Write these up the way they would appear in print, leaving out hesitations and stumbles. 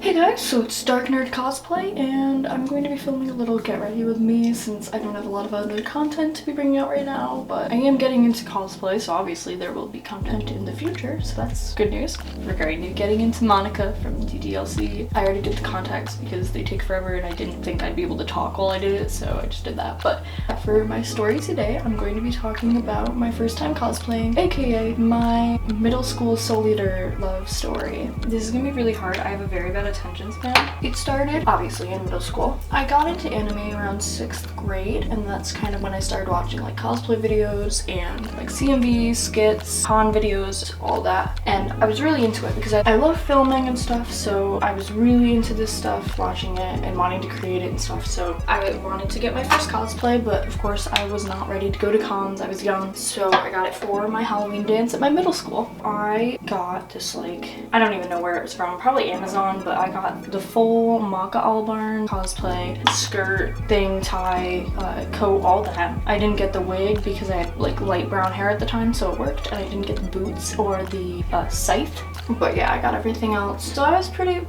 Hey guys, so it's Dark Nerd Cosplay, and I'm going to be filming a little get ready with me since I don't have a lot of other content to be bringing out right now, but I am getting into cosplay, so obviously there will be content in the future, so that's good news. Regarding getting into Monika from DDLC, I already did the contacts because they take forever and I didn't think I'd be able to talk while I did it, so I just did that. But for my story today, I'm going to be talking about my first time cosplaying, aka my middle school Soul Eater love story. This is gonna be really hard. I have a very bad attention span. It started obviously in middle school. I got into anime around 6th grade, and that's kind of when I started watching like cosplay videos and like CMV, skits, con videos, all that. And I was really into it because I love filming and stuff, so I was really into this stuff, watching it and wanting to create it and stuff. So I wanted to get my first cosplay, but of course I was not ready to go to cons. I was young, so I got it for my Halloween dance at my middle school. I got this, like, I don't even know where it was from, probably Amazon, but I got the full Maka Albarn cosplay, skirt, thing, tie, coat, all that. I didn't get the wig because I had like light brown hair at the time, so it worked, and I didn't get the boots or the scythe. But yeah, I got everything else. So I was pretty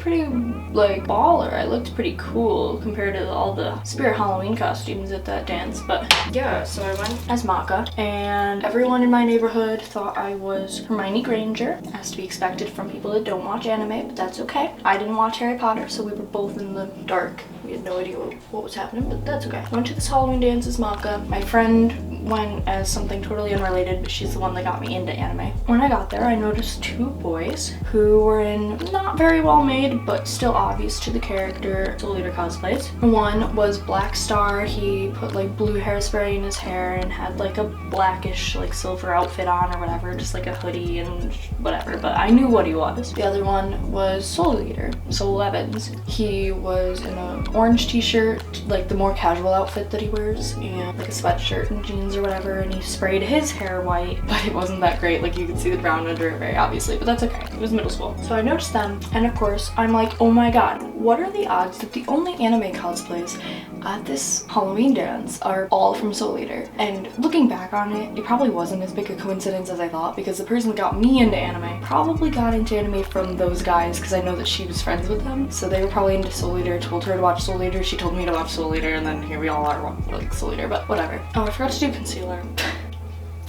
like baller. I looked pretty cool compared to all the Spirit Halloween costumes at that dance. But yeah, so I went as Maka, and everyone in my neighborhood thought I was Hermione Granger, as to be expected from people that don't watch anime, but that's okay. I didn't watch Harry Potter, so we were both in the dark. We had no idea what was happening, but that's okay. I went to this Halloween dance as Maka. My friend went as something totally unrelated, but she's the one that got me into anime. When I got there, I noticed two boys who were in not very well made, but still obvious to the character Soul Eater cosplays. One was Black Star. He put like blue hairspray in his hair and had like a blackish like silver outfit on or whatever, just like a hoodie and whatever, but I knew what he was. The other one was Soul Eater, Soul Evans. He was in an orange t-shirt, like the more casual outfit that he wears, and like a sweatshirt and jeans or whatever, and he sprayed his hair white, but it wasn't that great. Like you could see the brown under it very obviously, but that's okay. It was middle school. So I noticed them, and of course I'm like, oh my god, what are the odds that the only anime cosplays at this Halloween dance are all from Soul Eater? And looking back on it, it probably wasn't as big a coincidence as I thought, because the person that got me into anime probably got into anime from those guys, because I know that she was friends with them, so they were probably into Soul Eater. Told her to watch Soul Eater, she told me to watch Soul Eater, and then here we all are like Soul Eater, but whatever. Oh, I forgot to do concealer.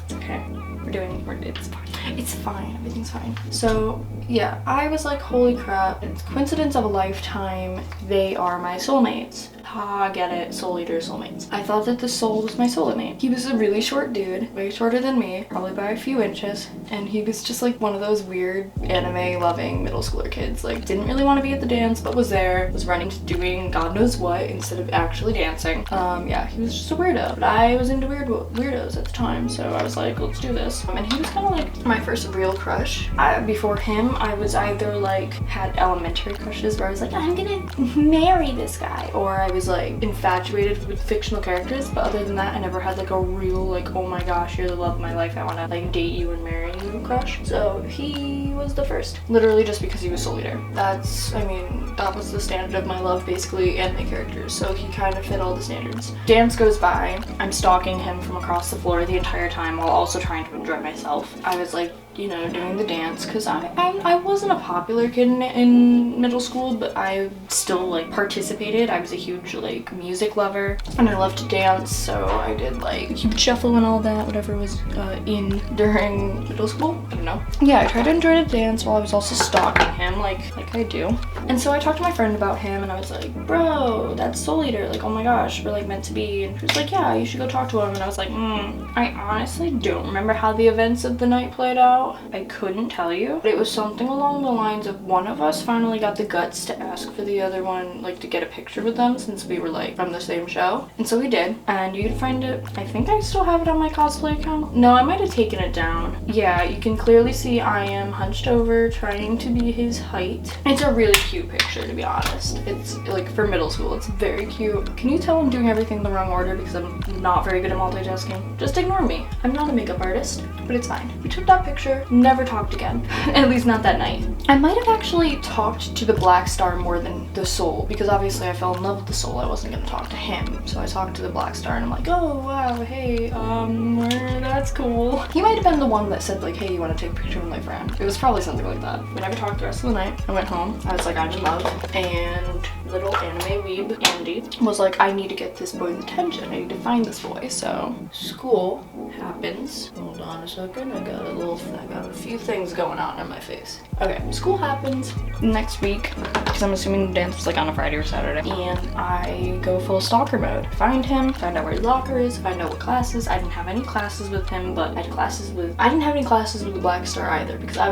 It's okay. It's fine. It's fine. Everything's fine. So yeah, I was like, holy crap, it's coincidence of a lifetime. They are my soulmates. Ha, get it, Soul Eater soulmates. I thought that the soul was my soulmate. He was a really short dude, way shorter than me, probably by a few inches, and he was just like one of those weird anime loving middle schooler kids. Like didn't really want to be at the dance, but was there, was running to doing God knows what instead of actually dancing. Yeah, he was just a weirdo, but I was into weirdos at the time, so I was like, let's do this. And he was kind of like my first real crush. Before him, I was either like had elementary crushes where I was like, I'm gonna marry this guy, or I was like infatuated with fictional characters, but other than that I never had like a real like, oh my gosh, you're the love of my life, I want to like date you and marry you crush. So he was the first, literally just because he was Soul Eater. That's, I mean, that was the standard of my love, basically, anime characters, so he kind of fit all the standards. Dance goes by, I'm stalking him from across the floor the entire time while also trying to enjoy myself. I was like, you know, doing the dance, because I wasn't a popular kid in middle school, but I still like participated. I was a huge like music lover, and I loved to dance, so I did like huge shuffle and all that, whatever was in during middle school. I don't know. Yeah, I tried to enjoy the dance while I was also stalking him, like I do. And so I talked to my friend about him, and I was like, bro, that's Soul Eater, like, oh my gosh, we're like meant to be. And she was like, yeah, you should go talk to him. And I was like, I honestly don't remember how the events of the night played out. I couldn't tell you, but it was something along the lines of one of us finally got the guts to ask for the other one, like, to get a picture with them, since we were like from the same show. And so we did, and you can find it, I think I still have it on my cosplay account. No, I might have taken it down. Yeah, you can clearly see I am hunched over trying to be his height. It's a really cute picture, to be honest. It's like for middle school, it's very cute. Can you tell I'm doing everything in the wrong order because I'm not very good at multitasking? Just ignore me. I'm not a makeup artist, but it's fine. We took that picture, together, never talked again. At least not that night. I might have actually talked to the Black Star more than the Soul, because obviously I fell in love with the Soul. I wasn't gonna talk to him. So I talked to the Black Star and I'm like, oh wow, hey, that's cool. He might have been the one that said like, hey, you wanna take a picture with my friend? It was probably something like that. We never talked the rest of the night. I went home. I was like, I'm in love. And little anime weeb Andy was like, I need to get this boy's attention. I need to find this boy. So school happens. Hold on a second. I got a few things going on in my face. Okay, school happens next week, because I'm assuming the dance was like on a Friday or Saturday, and I go full stalker mode. Find him, find out where his locker is, find out what classes. I didn't have any classes with him, but I didn't have any classes with the Black Star either, because I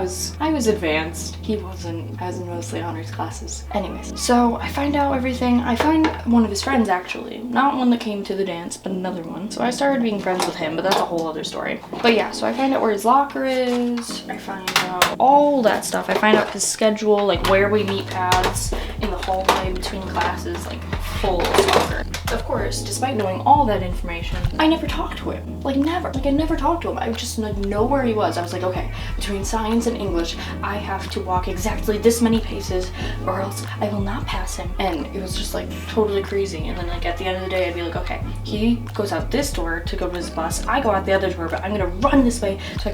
was advanced. He wasn't. I was in mostly honors classes. Anyways, so I find out everything. I find one of his friends, actually, not one that came to the dance, but another one. So I started being friends with him, but that's a whole other story. But yeah, so I find out where his locker is. I find out all that stuff. I find out his schedule, like where we meet paths in the hallway between classes, like full stalker. Of course, despite knowing all that information, I never talked to him. Like never. Like I never talked to him. I just like know where he was. I was like, okay, between science and English, I have to walk exactly this many paces or else I will not pass him. And it was just like totally crazy. And then like at the end of the day, I'd be like, okay, he goes out this door to go to his bus. I go out the other door, but I'm gonna run this way so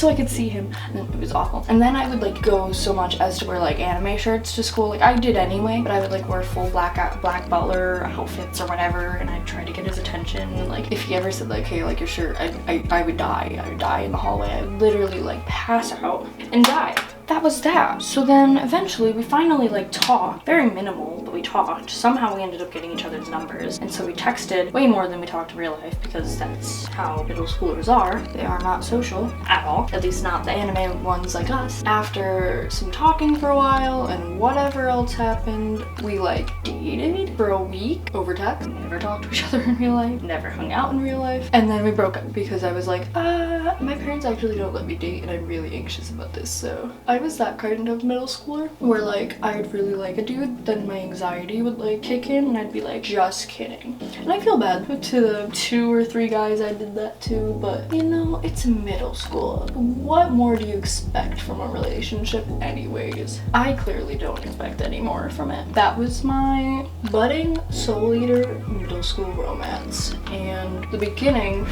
I could see him. And then it was awful. And then I would like go so much as to wear like anime shirts to school. Like I did anyway, but I would like wear full black butler outfits or whatever, and I'd try to get his attention. And like if he ever said like, hey, like your shirt, I would die. I would die in the hallway. I would literally like pass out and die. That was that. So then eventually we finally like talked, very minimal, but we talked. Somehow we ended up getting each other's numbers, and so we texted way more than we talked in real life, because that's how middle schoolers are. They are not social at all, at least not the anime ones like us. After some talking for a while and whatever else happened, we like dated for a week over text. Never talked to each other in real life, never hung out in real life, and then we broke up because I was like, my parents actually don't let me date and I'm really anxious about this. So I was that kind of middle schooler where like I'd really like a dude, then my anxiety would like kick in and I'd be like, just kidding. And I feel bad to the 2 or 3 guys I did that to, but you know, it's middle school. What more do you expect from a relationship anyways? I clearly don't expect any more from it. That was my budding soul eater middle school romance and the beginning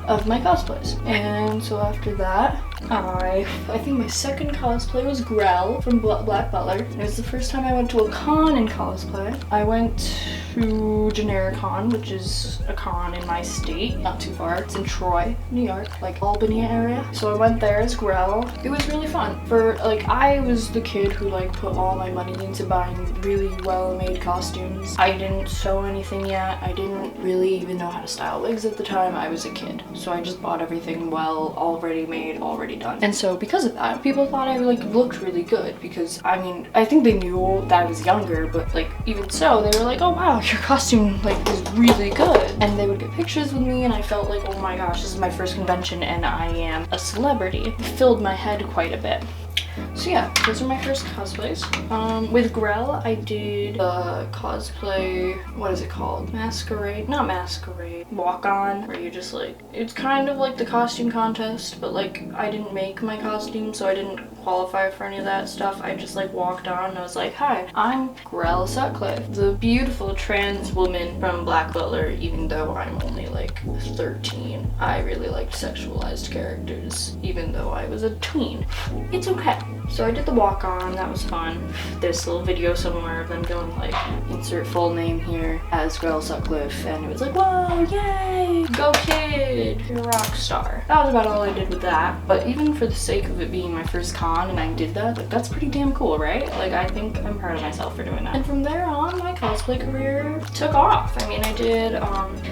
of my cosplays. And so after that, I think my second cosplay was Grell from Black Butler. It was the first time I went to a con in cosplay. I went to Genericon, which is a con in my state, not too far. It's in Troy, New York, like Albany area. So I went there as Grell. It was really fun. For like, I was the kid who like put all my money into buying really well-made costumes. I didn't sew anything yet. I didn't really even know how to style wigs at the time. I was a kid. So I just bought everything well, already made, already done. And so because of that, people thought I like looked really good, because I mean, I think they knew that I was younger, but like even so, they were like, oh wow, your costume like is really good. And they would get pictures with me and I felt like, oh my gosh, this is my first convention and I am a celebrity. It filled my head quite a bit. So yeah, those are my first cosplays. With Grell, I did a cosplay, what is it called? Masquerade? Not masquerade. Walk-on, where you just like, it's kind of like the costume contest, but like I didn't make my costume, so I didn't qualify for any of that stuff. I just like walked on and I was like, hi, I'm Grell Sutcliffe, the beautiful trans woman from Black Butler, even though I'm only like 13. I really liked sexualized characters, even though I was a tween. It's okay. So I did the walk on, that was fun. There's a little video somewhere of them going like, insert full name here as Grell Sutcliffe, and it was like, whoa, yay, go kid, you're a rock star. That was about all I did with that, but even for the sake of it being my first con and I did that, like that's pretty damn cool, right? Like I think I'm proud of myself for doing that. And from there on, my cosplay career took off. I mean, I did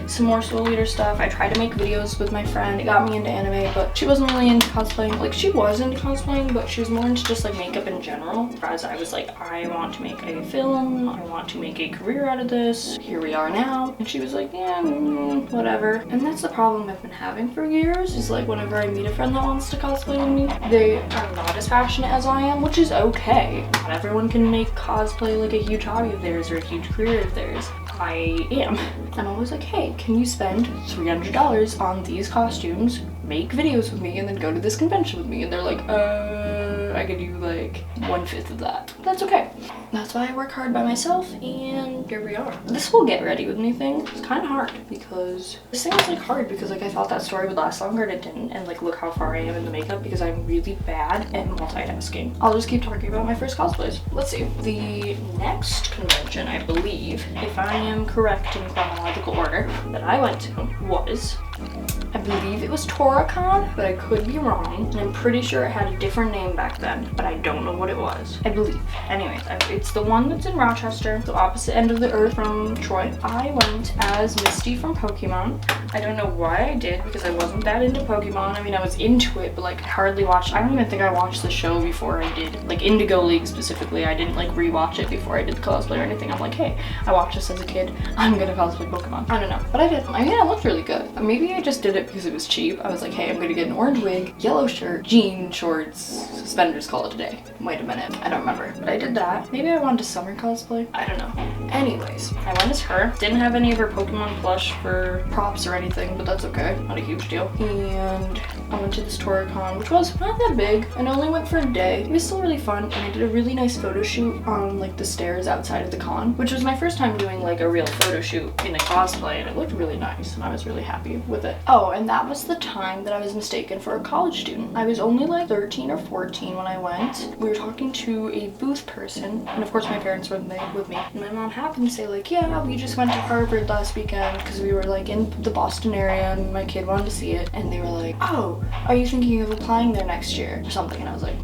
some more soul eater stuff. I tried to make videos with my friend. It got me into anime, but she wasn't really into cosplaying. Like she was into cosplaying, but she was more into just like makeup in general. Whereas I was like, I want to make a film, I want to make a career out of this. Here we are now. And she was like, yeah, whatever. And that's the problem I've been having for years, is like whenever I meet a friend that wants to cosplay with me, they are not as passionate as I am, which is okay. Not everyone can make cosplay like a huge hobby of theirs or a huge career of theirs. I am. I'm always like, hey, can you spend $300 on these costumes? make videos with me and then go to this convention with me, and they're like, I could do like 1/5 of that. That's okay. That's why I work hard by myself, and here we are. This whole get ready with me thing is kind of hard because this thing is like hard because like I thought that story would last longer and it didn't, and like look how far I am in the makeup because I'm really bad at multitasking. I'll just keep talking about my first cosplays. Let's see. The next convention, I believe, if I am correct in chronological order, that I went to was, I believe it was Toracon, but I could be wrong, and I'm pretty sure it had a different name back then, but I don't know what it was. I believe. Anyways, it's the one that's in Rochester, the opposite end of the earth from Troy. I went as Misty from Pokemon. I don't know why I did, because I wasn't that into Pokemon. I mean, I was into it, but like I hardly watched. I don't even think I watched the show before I did, like Indigo League specifically. I didn't like rewatch it before I did the cosplay or anything. I'm like, hey, I watched this as a kid. I'm gonna cosplay Pokemon. I don't know, but I did. I mean, it looked really good. Maybe I just did it because it was cheap. I was like, hey, I'm gonna get an orange wig, yellow shirt, jean shorts, suspenders, call it a day. Might have been it. I don't remember, but I did that. Maybe I wanted to summer cosplay. I don't know. Anyways, I went as her. Didn't have any of her Pokemon plush for props or anything, but that's okay. Not a huge deal. And I went to this Toracon, which was not that big, and I only went for a day. It was still really fun, and I did a really nice photo shoot on like the stairs outside of the con, which was my first time doing like a real photo shoot in a cosplay, and it looked really nice, and I was really happy with it. Oh, and that was the time that I was mistaken for a college student. I was only like 13 or 14 when I went. We were talking to a booth person, and of course my parents were there with me, and my mom happened to say like, yeah, we just went to Harvard last weekend because we were like in the Boston area and my kid wanted to see it, and they were like, oh, are you thinking of applying there next year or something? And I was like,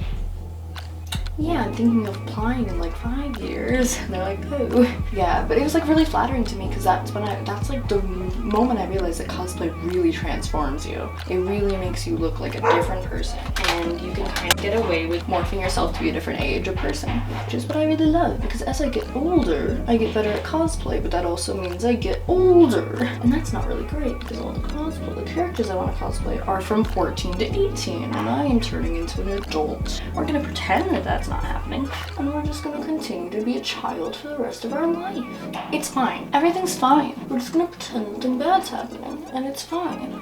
yeah, I'm thinking of applying in like 5 years. And they're like, oh. Yeah, but it was like really flattering to me because that's like the moment I realized that cosplay really transforms you. It really makes you look like a different person, and you can kind of get away with morphing yourself to be a different age of person, which is what I really love, because as I get older, I get better at cosplay, but that also means I get older, and that's not really great because all the characters I want to cosplay are from 14 to 18, and I am turning into an adult. We're gonna pretend that that's not happening, and we're just gonna continue to be a child for the rest of our life. It's fine. Everything's fine. We're just gonna pretend nothing bad's happening, and it's fine.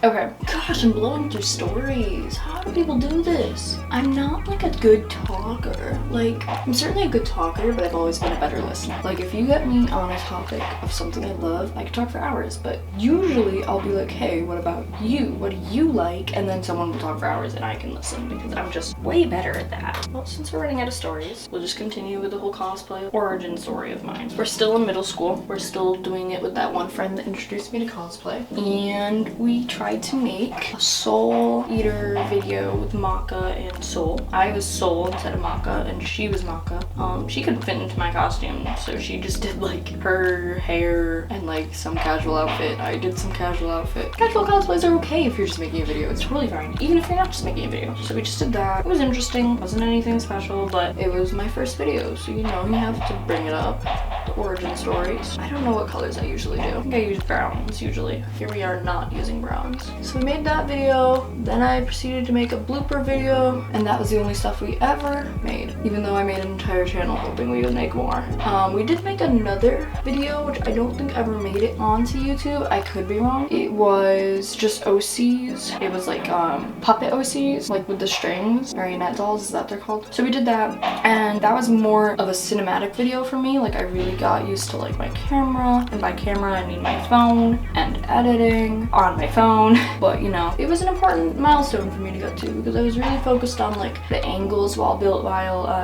Okay. Gosh, I'm blowing through stories. How do people do this? I'm not like a good talker. Like, I'm certainly a good talker, but I've always been a better listener. Like, if you get me on a topic of something I love, I can talk for hours, but usually I'll be like, hey, what about you? What do you like? And then someone will talk for hours and I can listen because I'm just way better at that. Well, since we're running out of stories, we'll just continue with the whole cosplay origin story of mine. We're still in middle school. We're still doing it with that one friend that introduced me to cosplay. And we tried to make a Soul Eater video with Maka and Soul. I was Soul instead of Maka, and she was Maka. She couldn't fit into my costume, so she just did like her hair and like some casual outfit. I did some casual outfit. Casual cosplays are okay if you're just making a video. It's totally fine, even if you're not just making a video. So we just did that. It was interesting. Wasn't anything special, but it was my first video, so you know, you have to bring it up. The origin stories. I don't know what colors I usually do. I think I use browns usually. Here we are not using browns. So we made that video, then I proceeded to make a blooper video, and that was the only stuff we ever made, even though I made an entire channel hoping we would make more. We did make another video, which I don't think ever made it onto YouTube. I could be wrong. It was just OCs. It was like puppet OCs, like with the strings, marionette dolls, is that they're called? So we did that, and that was more of a cinematic video for me. Like, I really got used to like my camera, and by camera I mean my phone, and editing on my phone. But you know, it was an important milestone for me to get to because I was really focused on like the angles while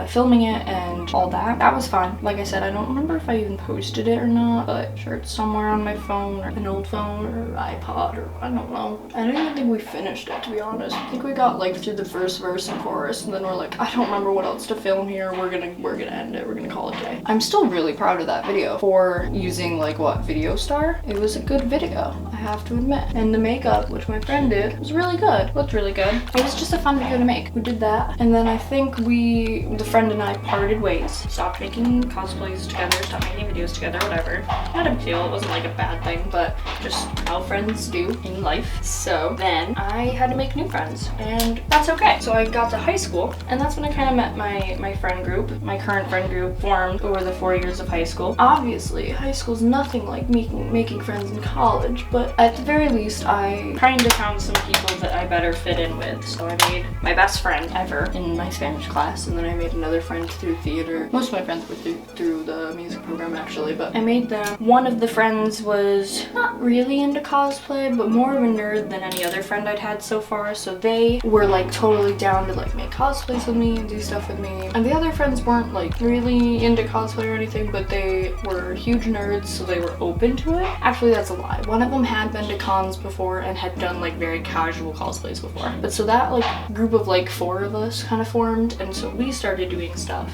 filming it and all that. That was fun. Like I said, I don't remember if I even posted it or not, but sure, it's somewhere on my phone or an old phone or iPod, or I don't know. I don't even think we finished it, to be honest. I think we got like through the first verse and chorus, and then we're like, I don't remember what else to film here. We're gonna end it. We're gonna call it a day. I'm still really proud of that video for using like what, Video Star. It was a good video, I have to admit. And the makeup, which my friend did, was really good. Looked really good. It was just a fun video to make. We did that, and then I think the friend and I parted ways. Stopped making cosplays together, stopped making videos together, whatever. Not a big deal. It wasn't like a bad thing, but just how friends do in life. So then I had to make new friends, and that's okay. So I got to high school, and that's when I kind of met my friend group. My current friend group formed over the 4 years of high school. school. Obviously, high school's nothing like making friends in college, but at the very least, I kind of found some people that I better fit in with. So I made my best friend ever in my Spanish class, and then I made another friend through theater. Most of my friends were through the music program actually, but I made them. One of the friends was not really into cosplay, but more of a nerd than any other friend I'd had so far, so they were like totally down to like make cosplays with me and do stuff with me. And the other friends weren't like really into cosplay or anything, but they were huge nerds, so they were open to it. Actually, that's a lie. One of them had been to cons before and had done like very casual cosplays before. But so that like group of like 4 of us kind of formed, and so we started doing stuff.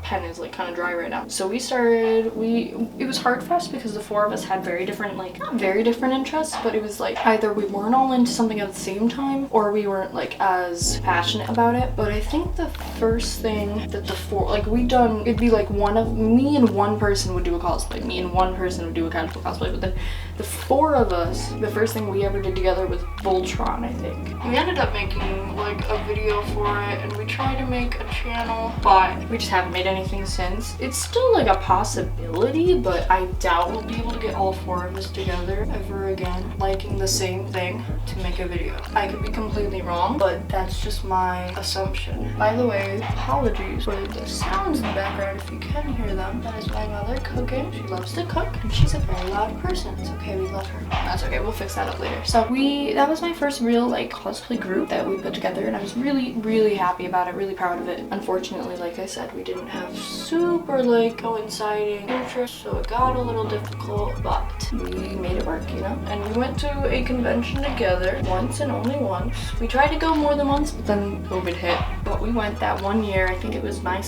Pen is like kind of dry right now. So it was hard for us because the 4 of us had very different, like not very different interests, but it was like either we weren't all into something at the same time or we weren't like as passionate about it. But I think the first thing that the 4, like it'd be like me and one person would do a cosplay, me and one person would do a casual cosplay, but then the 4 of us, the first thing we ever did together was Voltron, I think. We ended up making like a video for it, and we tried to make a channel, but we just haven't made anything since. It's still like a possibility, but I doubt we'll be able to get all 4 of us together ever again, liking the same thing to make a video. I could be completely wrong, but that's just my assumption. By the way, apologies for the sounds in the background if you can hear them. That is my mother cooking. She loves to cook, and she's a very loud person. It's okay, we love her. That's okay, we'll fix that up later. So that was my first real like cosplay group that we put together, and I was really, really happy about it, really proud of it. Unfortunately, like I said, we didn't have super like coinciding interests, so it got a little difficult, but we made it work, you know? And we went to a convention together once and only once. We tried to go more than once, but then COVID hit. But we went that one year, I think it was my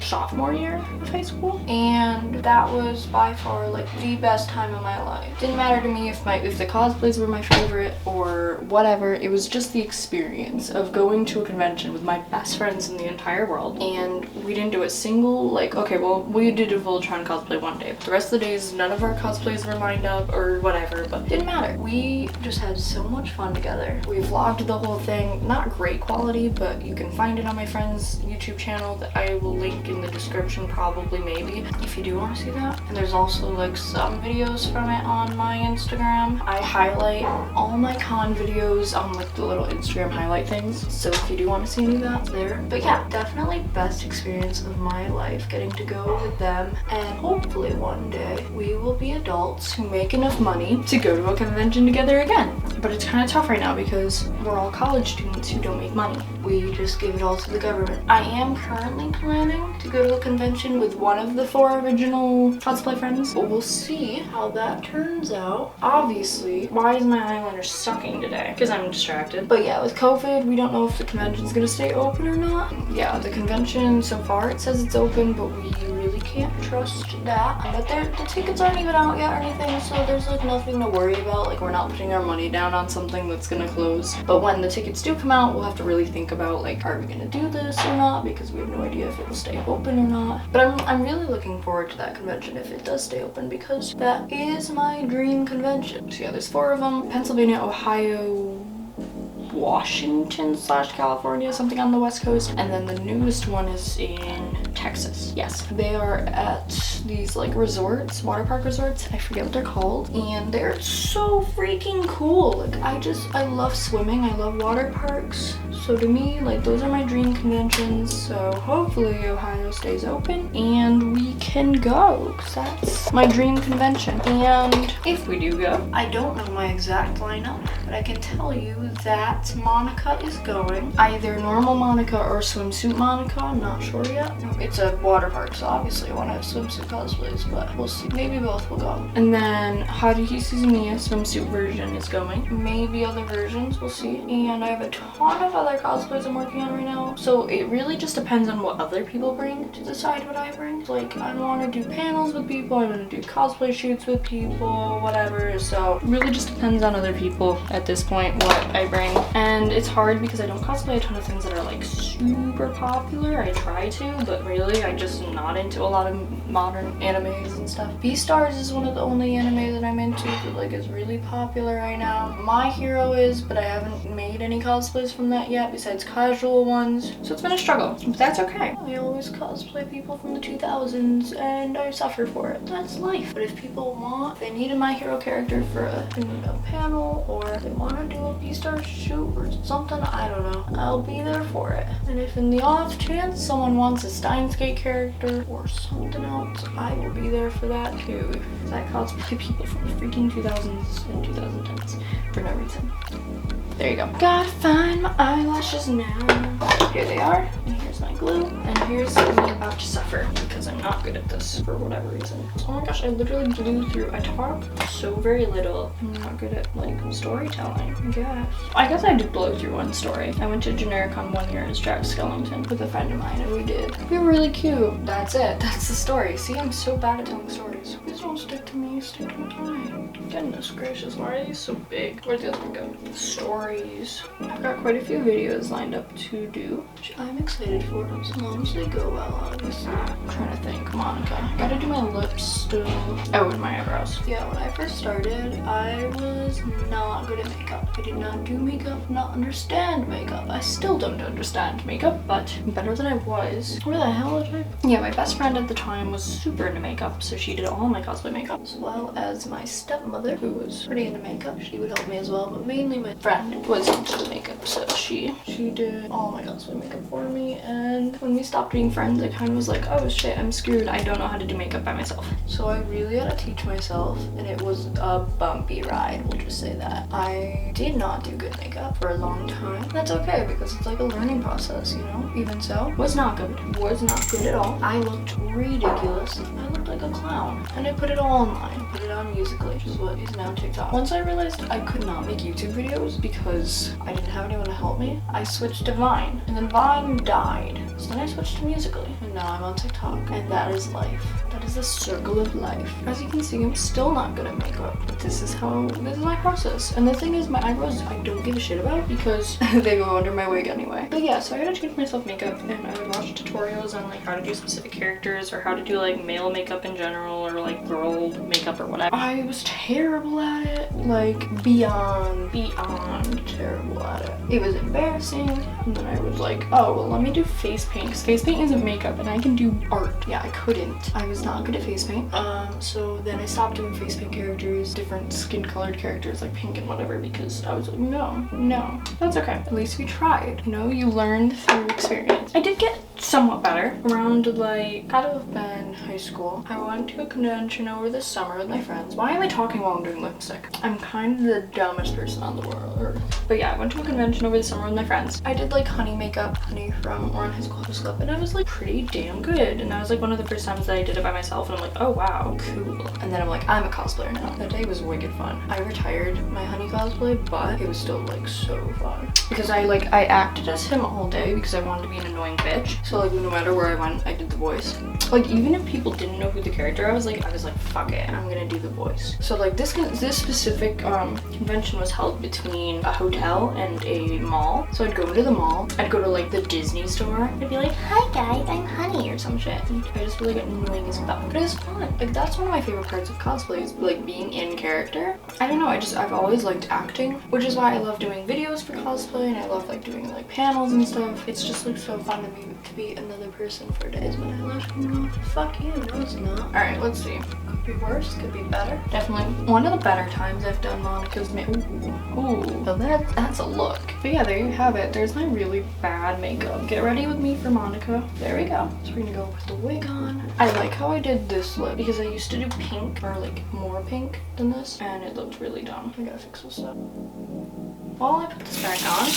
sophomore year of high school, and that was by far like the best time of my life. Didn't matter to me if the cosplays were my favorite or whatever. It was just the experience of going to a convention with my best friends in the entire world, and we didn't do a single like, okay, well, we did a Voltron cosplay one day. The rest of the days, none of our cosplays were lined up or whatever, but didn't matter. We just had so much fun together. We vlogged the whole thing, not great quality, but you can find it on my friend's YouTube channel that I will link in the description, probably, maybe, if you do want to see that. And there's also like some videos from it on my Instagram. I highlight all my con videos on like the little Instagram highlight things, so if you do want to see any of that, there. But yeah, definitely best experience of my life, getting to go with them, and hopefully one day we will be adults who make enough money to go to a convention together again. But it's kind of tough right now because we're all college students who don't make money. We just give it all to the government. I am currently planning to go to a convention with one of the 4 original cosplay friends, but we'll see how that turns out. Obviously, why is my eyeliner sucking today? Because I'm distracted. But yeah, with COVID, we don't know if the convention's gonna stay open or not. Yeah, the convention, so far it says it's open, but we really can't trust that. But the tickets aren't even out yet or anything, so there's like nothing to worry about. Like, we're not putting our money down on something that's gonna close. But when the tickets do come out, we'll have to really think about like, are we gonna do this or not? Because we have no idea if it will stay open or not. But I'm really looking forward to that convention if it does stay open, because that is my dream convention. So yeah, there's 4 of them: Pennsylvania, Ohio, Washington / California, something on the West Coast, and then the newest one is in Texas. Yes, they are at these like resorts, water park resorts, I forget what they're called, and they're so freaking cool. Like, I love swimming, I love water parks, so to me, like, those are my dream conventions. So hopefully Ohio stays open and we can go, because that's my dream convention. And if we do go, I don't know my exact lineup, but I can tell you that Monika is going. Either normal Monika or swimsuit Monika, I'm not sure yet. It's a water park, so obviously I want to have swimsuit cosplays, but we'll see. Maybe both will go. And then Haruhi Suzumiya swimsuit version is going. Maybe other versions, we'll see. And I have a ton of other cosplays I'm working on right now, so it really just depends on what other people bring to decide what I bring. Like, I want to do panels with people, I want to do cosplay shoots with people, whatever, so it really just depends on other people at this point what I bring. And it's hard because I don't cosplay a ton of things that are like super popular. I try to, but really I just am not into a lot of modern animes and stuff. Beastars is one of the only anime that I'm into that like is really popular right now. My Hero is, but I haven't made any cosplays from that yet besides casual ones. So it's been a struggle, but that's okay. I always cosplay people from the 2000s and I suffer for it. That's life. But if people want, they need a My Hero character for a panel, or they want to do a Beastar shoot or something, I don't know, I'll be there for it. And if in the off chance someone wants a Steins Gate character or something else, I will be there for that too. Because I cosplay people from the freaking 2000s and 2010s for no reason. There you go. Gotta find my eyelashes now. Here they are, and here's my glue, and here's me about to suffer because I'm not good at this for whatever reason. Oh my gosh, I literally blew through. I talk so very little. I'm not good at like storytelling, I guess I did blow through one story. I went to Genericon one year as Jack Skellington with a friend of mine, and we were really cute. That's it. That's the story. See, I'm so bad at telling stories. Please don't stick to me. Stick to mine. Goodness gracious, why are these so big? Where'd the other one go? Stories. I've got quite a few videos lined up to do, which I'm excited for, as long as they go well, obviously. I'm trying to think. Monika. Gotta do my lips still. Oh, and my eyebrows. Yeah, when I first started, I was not good at makeup. I did not do makeup, not understand makeup. I still don't understand makeup, but better than I was. Where the hell did I? Yeah, my best friend at the time was super into makeup, so she did all my cosplay makeup, as well as my stepmother, who was pretty into makeup. She would help me as well, but mainly my friend was into the makeup, so she did all my cosplay makeup for me. And when we stopped being friends, I kind of was like, oh shit, I'm screwed. I don't know how to do makeup by myself. So I really had to teach myself, and it was a bumpy ride, we'll just say that. I did not do good makeup for a long time. That's okay, because it's like a learning process, you know? Even so, was not good. Was not good at all. I looked ridiculous. I looked like a clown. And I put it all online. Put it on Musically, which is what is now TikTok. Once I realized I could not make YouTube videos because I didn't have anyone to help me, I switched to Vine. And then Vine died. So then I switched to Musically. And now I'm on TikTok. And that is life. That is the circle of life. As you can see, I'm still not good at makeup. But this is my process. And the thing is, my eyebrows I don't give a shit about because they go under my wig anyway. But yeah, so I had to teach myself makeup, and I would watch tutorials on like how to do specific characters or how to do like male makeup in general or like girl makeup or whatever. I was terrible at it, like beyond terrible at it. It was embarrassing. And then I was like, oh well, let me do face paint, because face paint isn't makeup and I can do art. Yeah, I couldn't. I was not good at face paint. So then I stopped doing face paint characters, different skin colored characters like pink and whatever, because I was like, no, that's okay. At least we tried. You know, you learned through experience. I did get somewhat better around like, gotta have been high school. I went to a convention over the summer with my friends. Why am I talking while I'm doing lipstick? I'm kind of the dumbest person on the world. But yeah, I went to a convention over the summer with my friends. I did like honey makeup, Honey from Orange High School Club, and I was like pretty damn good. And that was like one of the first times that I did it by myself, and I'm like, oh wow, cool. And then I'm like, I'm a cosplayer now. That day was wicked fun. I retired my honey cosplay, but it was still like so fun because I acted as him all day because I wanted to be an annoying bitch. So like no matter where I went, I did the voice. Like even if people didn't know who the character I was like, fuck it, I'm gonna do the voice. So like this specific convention was held between a hotel and a mall. So I'd go to the mall, I'd go to like the Disney store, I'd be like, hi guys, I'm Honey or some shit. And I just really get annoying as fuck. But it was fun. Like that's one of my favorite parts of cosplay is like being in character. I don't know, I've always liked acting, which is why I love doing videos for cosplay, and I love like doing like panels and stuff. It's just like so fun to be another person for days when I left. No, fuck you, no it's not. Alright, let's see. Could be worse, could be better. Definitely one of the better times I've done Monika's ooh, so that's a look. But yeah, there you have it. There's my really bad makeup. Get ready with me for Monika. There we go. So we're gonna go with the wig on. I like how I did this lip because I used to do pink, or like more pink than this, and it looked really dumb. I gotta fix this up. While I put this back on,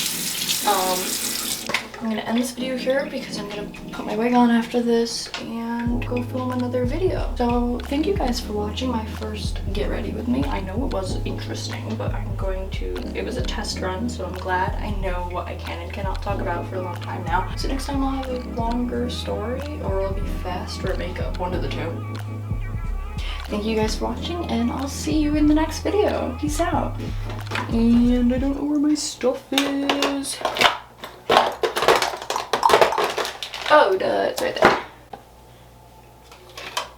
I'm gonna end this video here because I'm gonna put my wig on after this and go film another video. So thank you guys for watching my first Get Ready With Me. I know it was interesting, but it was a test run, so I'm glad I know what I can and cannot talk about for a long time now. So next time I'll have a longer story, or it'll be faster makeup, one of the two. Thank you guys for watching, and I'll see you in the next video. Peace out. And I don't know where my stuff is. Oh, duh, it's right there.